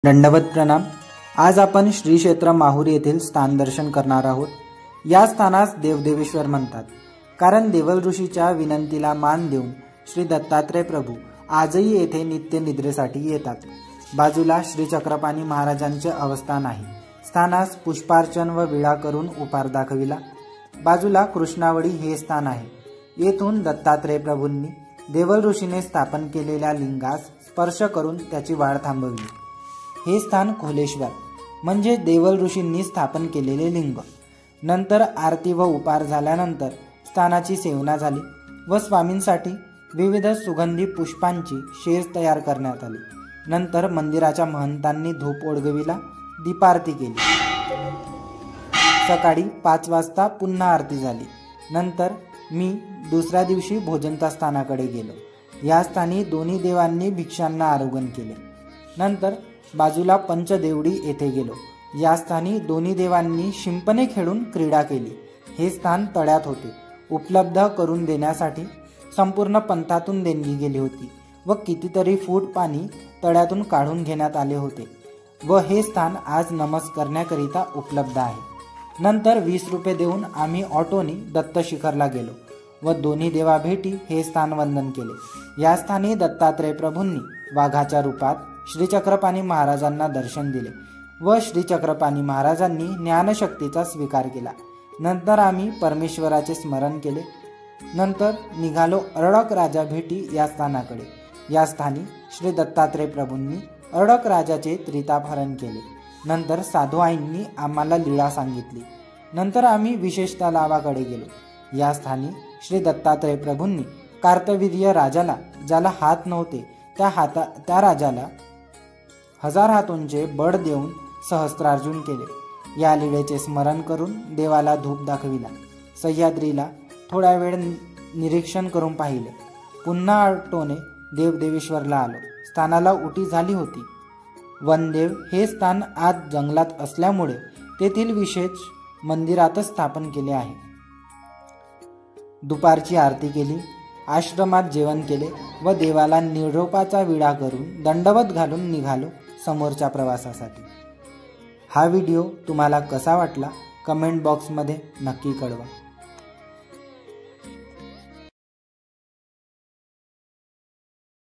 दंडवत प्रणाम। आज आपण श्री क्षेत्र माहूर येथील स्थान दर्शन करणार आहोत। या स्थानास देवदेवेश्वर म्हणतात, कारण देवल ऋषीच्या विनंतीला मान देऊन श्री दत्तात्रय प्रभू आजही येथे नित्य निद्रेसाठी येतात। बाजूला श्री चक्रपाणी महाराजांचे अवस्थान आहे। स्थानास पुष्पार्चन व विळा करून उपार दाखविला। बाजूला कृष्णावडी हे स्थान आहे। येथून दत्तात्रय प्रभूंनी देवल ऋषीने स्थापन केलेल्या लिंगास स्पर्श करून त्याची वाढ थांबवली। हे स्थान खोलेश्वर म्हणजे देवल ऋषींनी स्थापन केलेले लिंग। नंतर आरती व उपार झाल्यानंतर स्थानाची सेवना झाली व स्वामींसाठी विविध सुगंधी पुष्पांची शेज तयार करण्यात आली। नंतर मंदिराच्या महंतांनी धूप ओढगविला, दीपारती केली। सकाळी 5 वाजता पुन्हा आरती झाली। नंतर मी दुसऱ्या दिवशी भोजनता स्थानाकडे गेलो। या स्थानी दोन्ही देवांनी भिक्षांना आरोगण केले। नंतर बाजूला पंचदेवडी येथे गेलो। या स्थानी दोन्ही देवांनी शिंपणे खेळून क्रीडा केली। हे स्थान तळ्यात होते। उपलब्ध करून देण्यासाठी संपूर्ण पंथातून देणगी गेली होती व कितीतरी फूट पाणी तळ्यातून काढून घेण्यात आले होते व हे स्थान आज नमस करण्याकरिता उपलब्ध आहे। नंतर 20 रुपये देऊन आम्ही ऑटोनी दत्त शिखरला गेलो व दोन्ही देवा भेटी हे स्थान वंदन केले। या स्थानी दत्तात्रय प्रभूंनी वाघाच्या रूपात श्री चक्रपाणी महाराजांना दर्शन दिले व श्री चक्रपाणी महाराजांनी ज्ञानशक्तीचा स्वीकार केला। नंतर आम्ही परमेश्वराचे स्मरण केले। नंतर निघालो अर्डक राजा भेटी या स्थानाकडे। या स्थानी श्री दत्तात्रय प्रभूंनी अर्डक राजाचे त्रितापहरण केले। नंतर साधू आईंनी आम्हाला लीळा सांगितली। नंतर आम्ही विशेष तलावाकडे गेलो। या स्थानी श्री दत्तात्रय प्रभूंनी कार्तवीर्य राजाला, ज्याला हात नव्हते, त्या राजाला 1000 हातोंचे बळ देऊन सहस्त्रार्जुन केले। या लीळेचे स्मरण करून देवाला धूप दाखविला। सह्याद्रीला थोडा वेळ निरीक्षण करून पाहिले। पुन्हा ऑटोने देवदेवेश्वरला आलो। स्थानाला उटी झाली होती। वनदेव हे स्थान आज जंगलात असल्यामुळे तेथील विशेष मंदिरातच स्थापन केले आहे। दुपारची आरती केली, आश्रमात जेवण केले व देवाला निरोपाचा विडा करून दंडवत घालून निघालो समोरच्या प्रवासासाठी। हा व्हिडिओ तुम्हाला कसा वाटला कमेंट बॉक्समध्ये नक्की कळवा।